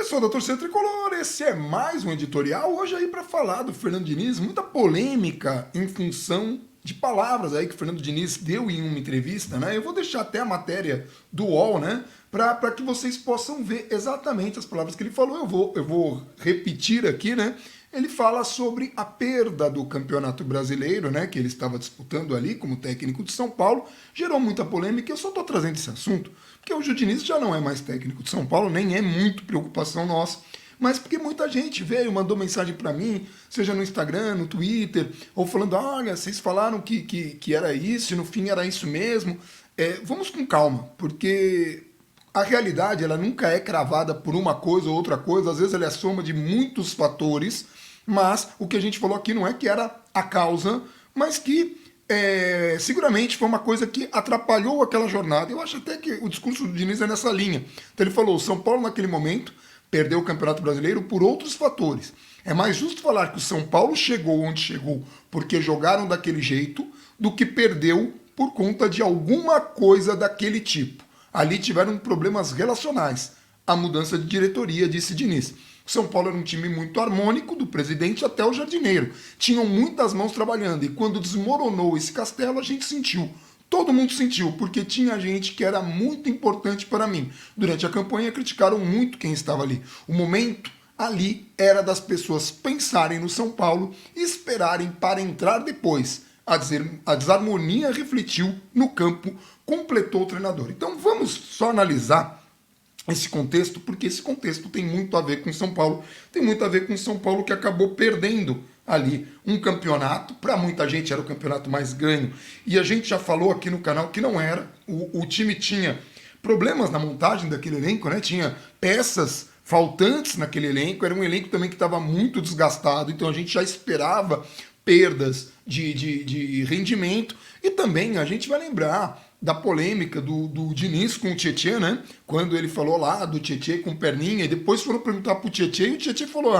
Pessoal da torcida tricolor, esse é mais um editorial hoje aí para falar do Fernando Diniz, muita polêmica em função de palavras aí que o Fernando Diniz deu em uma entrevista, né? Eu vou deixar até a matéria do UOL, né? Para que vocês possam ver exatamente as palavras que ele falou. Eu vou repetir aqui, né? Ele fala sobre a perda do Campeonato Brasileiro, né? Que ele estava disputando ali como técnico de São Paulo. Gerou muita polêmica. Eu só estou trazendo esse assunto porque hoje o Diniz já não é mais técnico de São Paulo, nem é muito preocupação nossa. Mas porque muita gente veio, mandou mensagem para mim, seja no Instagram, no Twitter, ou falando, olha, vocês falaram que era isso, e no fim era isso mesmo. Vamos com calma, porque a realidade ela nunca é cravada por uma coisa ou outra coisa, às vezes ela é a soma de muitos fatores, mas o que a gente falou aqui não é que era a causa, mas que seguramente foi uma coisa que atrapalhou aquela jornada. Eu acho até que o discurso do Diniz é nessa linha. Então ele falou, o São Paulo naquele momento perdeu o Campeonato Brasileiro por outros fatores. É mais justo falar que o São Paulo chegou onde chegou porque jogaram daquele jeito do que perdeu por conta de alguma coisa daquele tipo. Ali tiveram problemas relacionais. A mudança de diretoria, disse Diniz. O São Paulo era um time muito harmônico, do presidente até o jardineiro. Tinham muitas mãos trabalhando e quando desmoronou esse castelo, a gente sentiu. Todo mundo sentiu, porque tinha gente que era muito importante para mim. Durante a campanha criticaram muito quem estava ali. O momento ali era das pessoas pensarem no São Paulo e esperarem para entrar depois. A desarmonia refletiu no campo, completou o treinador. Então vamos só analisar esse contexto, porque esse contexto tem muito a ver com São Paulo. Tem muito a ver com São Paulo que acabou perdendo ali um campeonato, para muita gente era o campeonato mais ganho, e a gente já falou aqui no canal que não era, o time tinha problemas na montagem daquele elenco, né? Tinha peças faltantes naquele elenco, era um elenco também que estava muito desgastado, então a gente já esperava perdas de rendimento, e também a gente vai lembrar da polêmica do Diniz com o Tietê, né? Quando ele falou lá do Tietê com perninha, e depois foram perguntar pro Tietê, e o Tietê falou,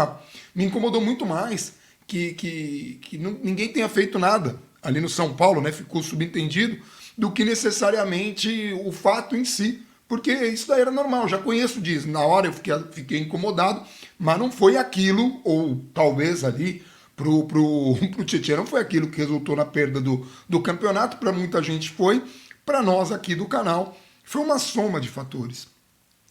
me incomodou muito mais que ninguém tenha feito nada ali no São Paulo, né? Ficou subentendido, do que necessariamente o fato em si. Porque isso daí era normal, já conheço disso. Na hora eu fiquei incomodado, mas não foi aquilo, ou talvez ali, pro Tietê não foi aquilo que resultou na perda do campeonato, para muita gente foi, para nós aqui do canal, foi uma soma de fatores.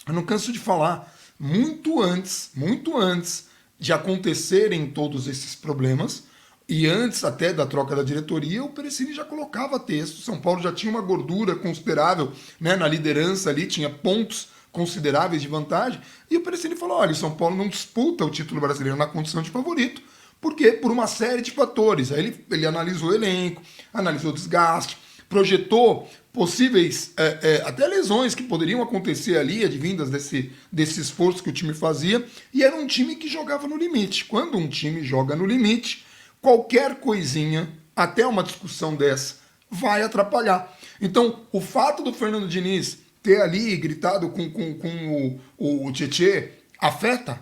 Eu não canso de falar, muito antes de acontecerem todos esses problemas, e antes até da troca da diretoria, o Perecini já colocava texto. São Paulo já tinha uma gordura considerável, né, na liderança ali, tinha pontos consideráveis de vantagem, e o Perecini falou, olha, o São Paulo não disputa o título brasileiro na condição de favorito, porque por uma série de fatores. Aí ele analisou o elenco, analisou o desgaste, projetou possíveis até lesões que poderiam acontecer ali, advindas desse esforço que o time fazia, e era um time que jogava no limite. Quando um time joga no limite, qualquer coisinha, até uma discussão dessa, vai atrapalhar. Então, o fato do Fernando Diniz ter ali gritado com o Tietê afeta.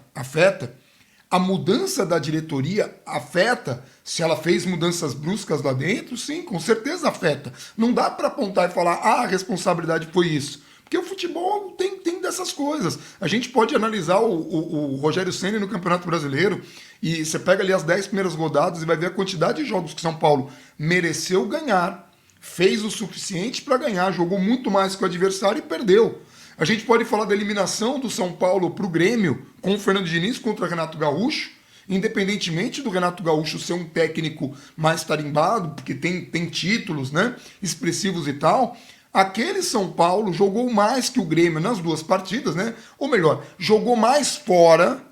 A mudança da diretoria afeta. Se ela fez mudanças bruscas lá dentro, sim, com certeza afeta. Não dá para apontar e falar, a responsabilidade foi isso. Porque o futebol tem dessas coisas. A gente pode analisar o Rogério Ceni no Campeonato Brasileiro, e você pega ali as 10 primeiras rodadas e vai ver a quantidade de jogos que São Paulo mereceu ganhar, fez o suficiente para ganhar, jogou muito mais que o adversário e perdeu. A gente pode falar da eliminação do São Paulo para o Grêmio com o Fernando Diniz contra o Renato Gaúcho, independentemente do Renato Gaúcho ser um técnico mais tarimbado, porque tem títulos, né, expressivos e tal, aquele São Paulo jogou mais que o Grêmio nas duas partidas, né? Ou melhor, jogou mais fora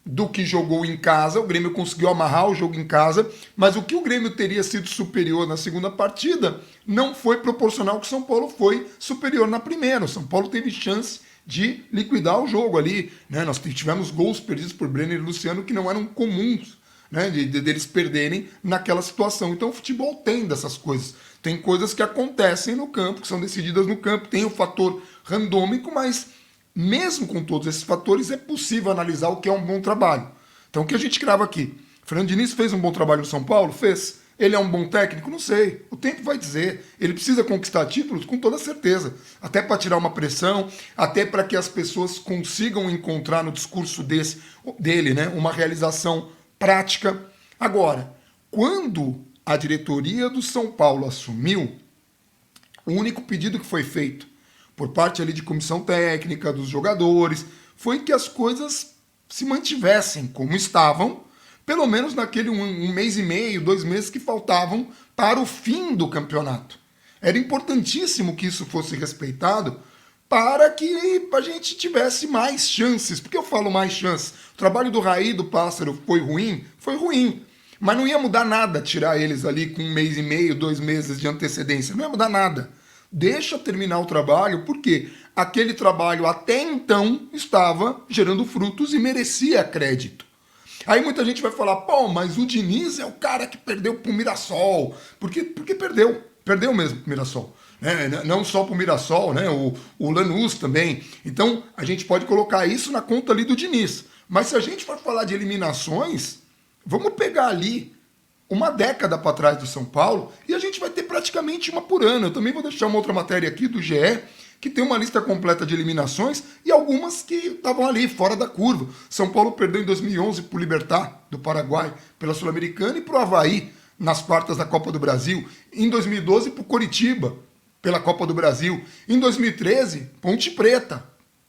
do que jogou em casa. O Grêmio conseguiu amarrar o jogo em casa, mas o que o Grêmio teria sido superior na segunda partida não foi proporcional ao que o São Paulo foi superior na primeira. O São Paulo teve chance de liquidar o jogo ali, né? Nós tivemos gols perdidos por Brenner e Luciano que não eram comuns, né, deles perderem naquela situação. Então o futebol tem dessas coisas. Tem coisas que acontecem no campo, que são decididas no campo, tem o fator randômico, mas mesmo com todos esses fatores é possível analisar o que é um bom trabalho. Então o que a gente crava aqui? Fernando Diniz fez um bom trabalho no São Paulo? Fez. Ele é um bom técnico? Não sei. O tempo vai dizer. Ele precisa conquistar títulos com toda certeza. Até para tirar uma pressão, até para que as pessoas consigam encontrar no discurso dele, né, uma realização prática. Agora, quando a diretoria do São Paulo assumiu, o único pedido que foi feito por parte ali de comissão técnica, dos jogadores, foi que as coisas se mantivessem como estavam, pelo menos naquele um mês e meio, 2 meses que faltavam para o fim do campeonato. Era importantíssimo que isso fosse respeitado para que a gente tivesse mais chances. Por que eu falo mais chances? O trabalho do Raí, do Pássaro, foi ruim? Foi ruim. Mas não ia mudar nada tirar eles ali com 1 mês e meio, 2 meses de antecedência. Não ia mudar nada. Deixa terminar o trabalho, porque aquele trabalho até então estava gerando frutos e merecia crédito. Aí muita gente vai falar, pô, mas o Diniz é o cara que perdeu pro Mirassol. Porque perdeu. Perdeu mesmo pro Mirassol. Não só pro Mirassol, né? O Lanús também. Então, a gente pode colocar isso na conta ali do Diniz. Mas se a gente for falar de eliminações, vamos pegar ali uma década para trás do São Paulo e a gente vai ter praticamente uma por ano. Eu também vou deixar uma outra matéria aqui do GE, que tem uma lista completa de eliminações e algumas que estavam ali, fora da curva. São Paulo perdeu em 2011 para o Libertad, do Paraguai, pela Sul-Americana, e para o Avaí, nas quartas da Copa do Brasil. Em 2012, para o Coritiba, pela Copa do Brasil. Em 2013, Ponte Preta,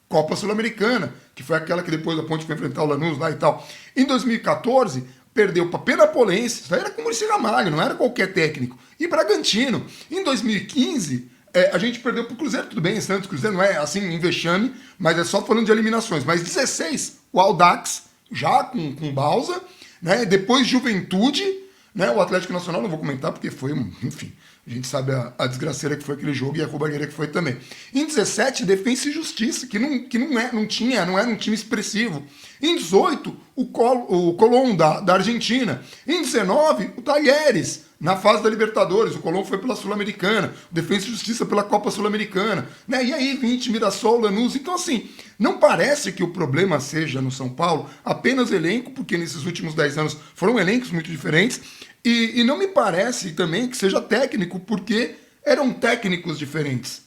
Copa Sul-Americana, que foi aquela que depois a Ponte foi enfrentar o Lanús lá e tal. Em 2014, perdeu para Penapolense, isso aí era com o Muricy Ramalho, não era qualquer técnico. E Bragantino. Em 2015, a gente perdeu para o Cruzeiro, tudo bem, Santos, Cruzeiro não é assim um vexame, mas é só falando de eliminações. Mas 16, o Audax, já com Bausa, né? Depois Juventude, né? O Atlético Nacional, não vou comentar porque foi, enfim, a gente sabe a desgraceira que foi aquele jogo e a roubalheira que foi também. Em 17, Defensa e Justiça, que não era um time expressivo. Em 18, o Colón da Argentina. Em 19, o Talleres, na fase da Libertadores. O Colón foi pela Sul-Americana, o Defensa e Justiça pela Copa Sul-Americana. Né? E aí, 20, Mirassol, Lanús. Então, assim, não parece que o problema seja no São Paulo apenas elenco, porque nesses últimos 10 anos foram elencos muito diferentes. E não me parece também que seja técnico, porque eram técnicos diferentes.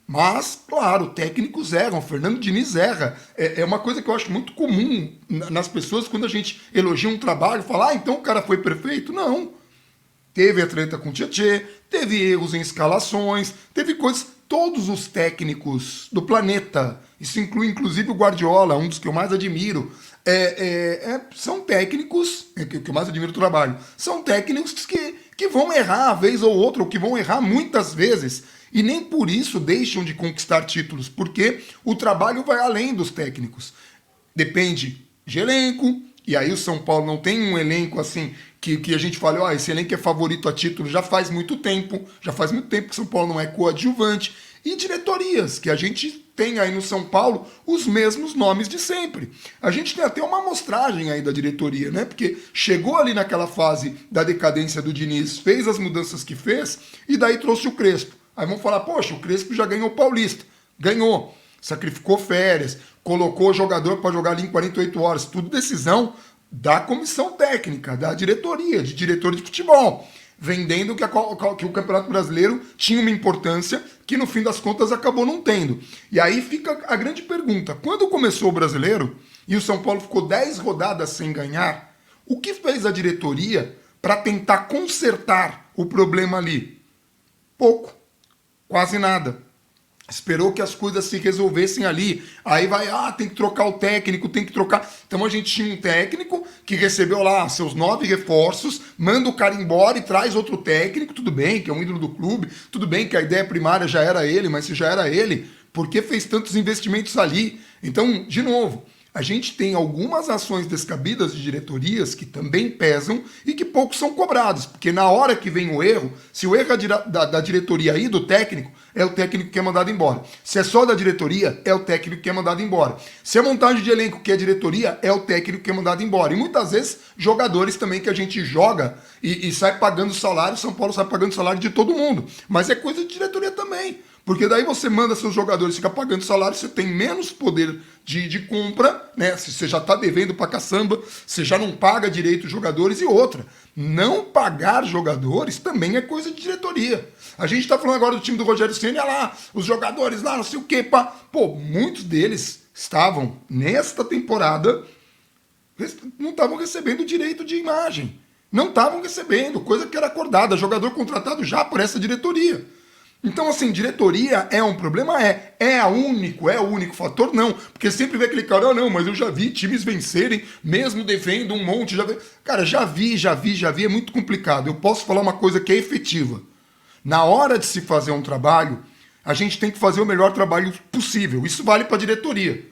Mas, claro, técnicos erram, Fernando Diniz erra. É uma coisa que eu acho muito comum nas pessoas quando a gente elogia um trabalho, fala, então o cara foi perfeito. Não. Teve a treta com o Tietê, teve erros em escalações, teve coisas. Todos os técnicos do planeta, isso inclui inclusive o Guardiola, um dos que eu mais admiro, são técnicos, que eu mais admiro o trabalho, são técnicos que vão errar uma vez ou outra, ou que vão errar muitas vezes, e nem por isso deixam de conquistar títulos, porque o trabalho vai além dos técnicos. Depende de elenco, e aí o São Paulo não tem um elenco assim que a gente fala, ó, esse elenco é favorito a título já faz muito tempo que o São Paulo não é coadjuvante, e diretorias, que a gente tem aí no São Paulo os mesmos nomes de sempre. A gente tem até uma amostragem aí da diretoria, né? Porque chegou ali naquela fase da decadência do Diniz, fez as mudanças que fez, e daí trouxe o Crespo. Aí vão falar, poxa, o Crespo já ganhou o Paulista. Ganhou. Sacrificou férias, colocou jogador para jogar ali em 48 horas. Tudo decisão da comissão técnica, da diretoria, de diretor de futebol. Vendendo que o Campeonato Brasileiro tinha uma importância que no fim das contas acabou não tendo. E aí fica a grande pergunta. Quando começou o Brasileiro e o São Paulo ficou 10 rodadas sem ganhar, o que fez a diretoria para tentar consertar o problema ali? Pouco. Quase nada. Esperou que as coisas se resolvessem ali. Aí vai, tem que trocar o técnico, tem que trocar. Então a gente tinha um técnico que recebeu lá seus 9 reforços, manda o cara embora e traz outro técnico. Tudo bem que é um ídolo do clube, tudo bem que a ideia primária já era ele, mas se já era ele, por que fez tantos investimentos ali? Então, de novo, a gente tem algumas ações descabidas de diretorias que também pesam e que poucos são cobrados, porque na hora que vem o erro, se o erro é da diretoria e do técnico, é o técnico que é mandado embora. Se é só da diretoria, é o técnico que é mandado embora. Se é montagem de elenco que é diretoria, é o técnico que é mandado embora. E muitas vezes, jogadores também que a gente joga e sai pagando salário, São Paulo sai pagando salário de todo mundo. Mas é coisa de diretoria também. Porque daí você manda seus jogadores ficar pagando salário, você tem menos poder de compra, né? Se você já está devendo pra caçamba, você já não paga direito os jogadores. E outra, não pagar jogadores também é coisa de diretoria. A gente está falando agora do time do Rogério Ceni, olha lá, os jogadores lá, não sei o quê, pá. Pô, muitos deles estavam, nesta temporada, não estavam recebendo direito de imagem. Não estavam recebendo, coisa que era acordada, jogador contratado já por essa diretoria. Então, assim, diretoria é um problema? É o único fator? Não. Porque sempre vê aquele cara, não, mas eu já vi times vencerem, mesmo devendo um monte. Cara, já vi, é muito complicado. Eu posso falar uma coisa que é efetiva. Na hora de se fazer um trabalho, a gente tem que fazer o melhor trabalho possível. Isso vale para diretoria.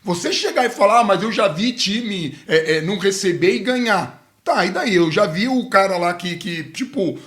Você chegar e falar, mas eu já vi time não receber e ganhar. Tá, e daí? Eu já vi o cara lá que tipo,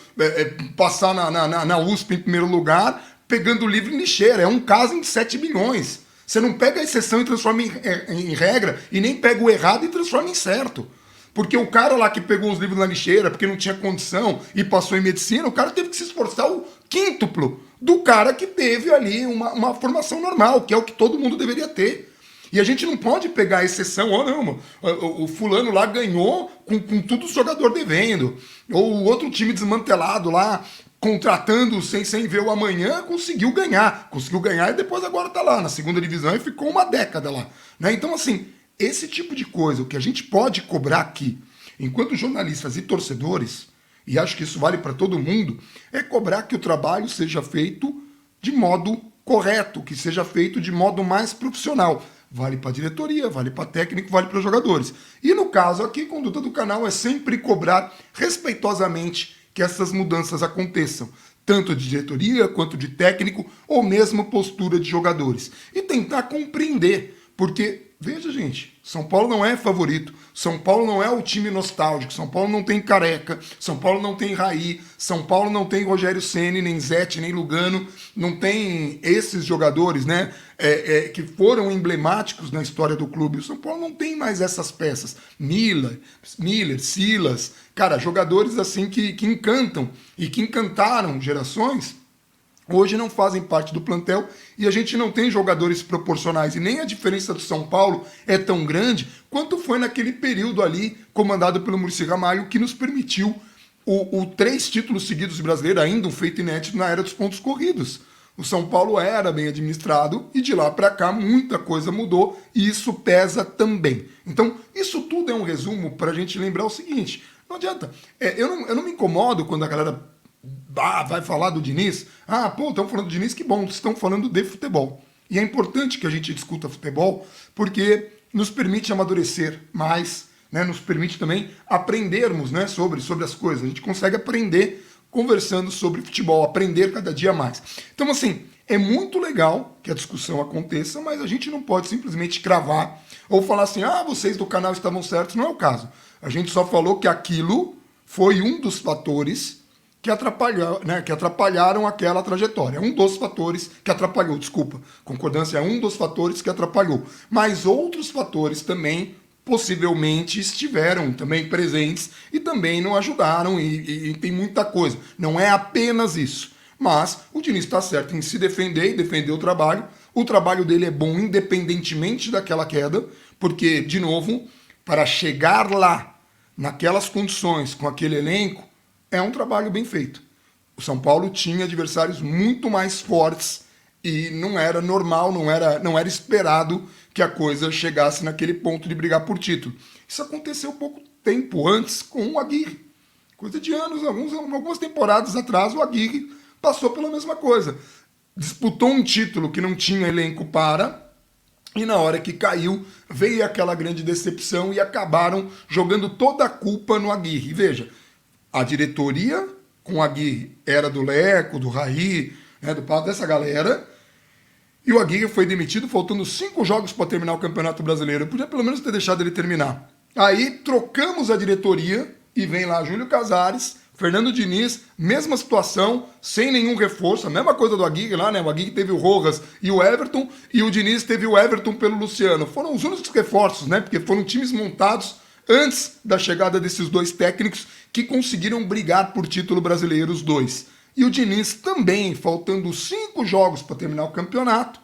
passar na USP em primeiro lugar, pegando o livro em lixeira. É um caso em 7 milhões. Você não pega a exceção e transforma em regra, e nem pega o errado e transforma em certo. Porque o cara lá que pegou os livros na lixeira, porque não tinha condição e passou em medicina, o cara teve que se esforçar o quíntuplo do cara que teve ali uma formação normal, que é o que todo mundo deveria ter. E a gente não pode pegar a exceção, não, o fulano lá ganhou com tudo o jogador devendo. Ou o outro time desmantelado lá, contratando sem ver o amanhã, conseguiu ganhar. Conseguiu ganhar e depois agora tá lá na segunda divisão e ficou uma década lá. Né? Então, assim, esse tipo de coisa, o que a gente pode cobrar aqui, enquanto jornalistas e torcedores, e acho que isso vale para todo mundo, é cobrar que o trabalho seja feito de modo correto, que seja feito de modo mais profissional. Vale para a diretoria, vale para técnico, vale para jogadores. E no caso aqui, a conduta do canal é sempre cobrar respeitosamente que essas mudanças aconteçam, tanto de diretoria quanto de técnico ou mesmo postura de jogadores. E tentar compreender, porque, veja gente, São Paulo não é favorito, São Paulo não é o time nostálgico, São Paulo não tem Careca, São Paulo não tem Raí, São Paulo não tem Rogério Ceni, nem Zete, nem Lugano, não tem esses jogadores, né, que foram emblemáticos na história do clube. O São Paulo não tem mais essas peças. Miller, Silas, cara, jogadores assim que encantam e que encantaram gerações, hoje não fazem parte do plantel e a gente não tem jogadores proporcionais. E nem a diferença do São Paulo é tão grande quanto foi naquele período ali, comandado pelo Muricy Ramalho, que nos permitiu o 3 títulos seguidos brasileiros, ainda um feito inédito na era dos pontos corridos. O São Paulo era bem administrado e de lá para cá muita coisa mudou e isso pesa também. Então, isso tudo é um resumo para a gente lembrar o seguinte: não adianta. Eu não me incomodo quando a galera vai falar do Diniz. Estão falando do Diniz, que bom, estão falando de futebol. E é importante que a gente discuta futebol porque nos permite amadurecer mais, né? Nos permite também aprendermos, né, sobre as coisas. A gente consegue aprender conversando sobre futebol, aprender cada dia mais. Então, assim, é muito legal que a discussão aconteça, mas a gente não pode simplesmente cravar ou falar assim, vocês do canal estavam certos. Não é o caso. A gente só falou que aquilo foi um dos fatores que atrapalharam aquela trajetória. Um dos fatores que atrapalhou, desculpa. Concordância é um dos fatores que atrapalhou. Mas outros fatores também possivelmente estiveram também presentes e também não ajudaram e tem muita coisa. Não é apenas isso. Mas o Diniz está certo em se defender e defender o trabalho. O trabalho dele é bom independentemente daquela queda, porque, de novo, para chegar lá, naquelas condições, com aquele elenco, é um trabalho bem feito. O São Paulo tinha adversários muito mais fortes e não era normal, não era esperado que a coisa chegasse naquele ponto de brigar por título. Isso aconteceu pouco tempo antes com o Aguirre. Coisa de anos, algumas temporadas atrás, o Aguirre passou pela mesma coisa. Disputou um título que não tinha elenco para, e na hora que caiu, veio aquela grande decepção e acabaram jogando toda a culpa no Aguirre. Veja, a diretoria com o Aguirre era do Leco, do Raí, né, do Paulo, dessa galera. E o Aguirre foi demitido faltando 5 jogos para terminar o Campeonato Brasileiro. Eu podia pelo menos ter deixado ele terminar. Aí trocamos a diretoria e vem lá Júlio Casares, Fernando Diniz, mesma situação, sem nenhum reforço, a mesma coisa do Aguirre lá, né? O Aguirre teve o Rojas e o Everton, e o Diniz teve o Everton pelo Luciano. Foram os únicos reforços, né? Porque foram times montados antes da chegada desses 2 técnicos que conseguiram brigar por título brasileiro, os 2. E o Diniz também, faltando 5 jogos para terminar o campeonato,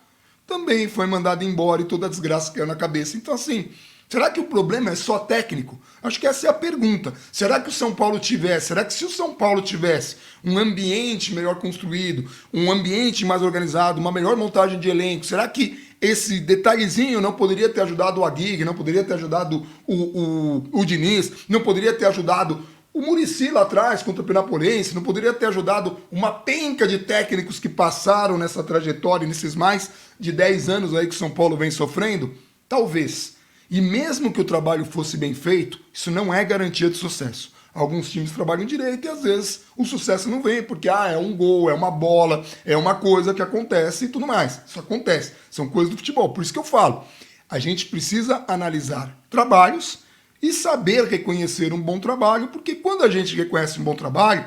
também foi mandado embora e toda a desgraça caiu na cabeça. Então, assim, será que o problema é só técnico? Acho que essa é a pergunta. Será que o São Paulo tivesse, será que se o São Paulo tivesse um ambiente melhor construído, um ambiente mais organizado, uma melhor montagem de elenco, será que esse detalhezinho não poderia ter ajudado o Aguirre, não poderia ter ajudado o Diniz, não poderia ter ajudado o Muricy lá atrás contra o Penapolense, não poderia ter ajudado uma penca de técnicos que passaram nessa trajetória, nesses mais de 10 anos aí que o São Paulo vem sofrendo? Talvez. E mesmo que o trabalho fosse bem feito, isso não é garantia de sucesso. Alguns times trabalham direito e às vezes o sucesso não vem, porque é um gol, é uma bola, é uma coisa que acontece e tudo mais. Isso acontece, são coisas do futebol. Por isso que eu falo, a gente precisa analisar trabalhos e saber reconhecer um bom trabalho, porque quando a gente reconhece um bom trabalho,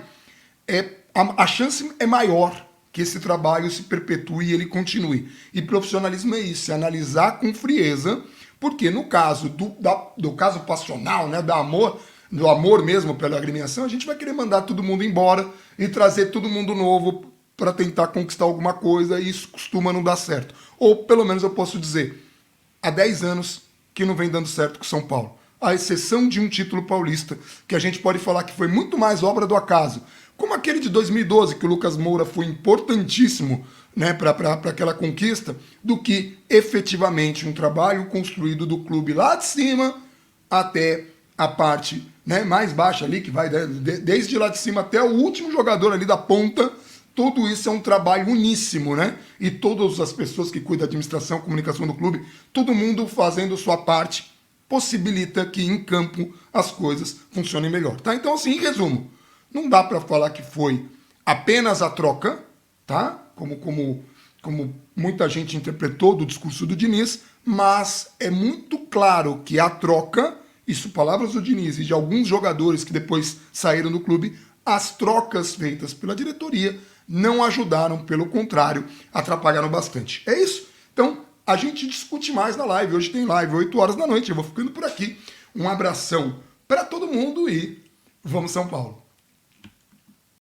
a chance é maior que esse trabalho se perpetue e ele continue. E profissionalismo é isso, é analisar com frieza, porque no caso do caso passional, né, do amor mesmo pela agremiação, a gente vai querer mandar todo mundo embora e trazer todo mundo novo para tentar conquistar alguma coisa, e isso costuma não dar certo. Ou pelo menos eu posso dizer, há 10 anos que não vem dando certo com o São Paulo. À exceção de um título paulista, que a gente pode falar que foi muito mais obra do acaso, como aquele de 2012, que o Lucas Moura foi importantíssimo, né, para aquela conquista, do que efetivamente um trabalho construído do clube lá de cima até a parte, né, mais baixa ali, que vai desde lá de cima até o último jogador ali da ponta. Tudo isso é um trabalho uníssimo, né? E todas as pessoas que cuidam da administração, comunicação do clube, todo mundo fazendo sua parte, possibilita que em campo as coisas funcionem melhor, tá? Então, assim, em resumo, não dá para falar que foi apenas a troca, tá? Como muita gente interpretou do discurso do Diniz, mas é muito claro que a troca, isso palavras do Diniz e de alguns jogadores que depois saíram do clube, as trocas feitas pela diretoria não ajudaram, pelo contrário, atrapalharam bastante. É isso? Então, a gente discute mais na live. Hoje tem live, 8 horas da noite. Eu vou ficando por aqui. Um abração para todo mundo e vamos São Paulo!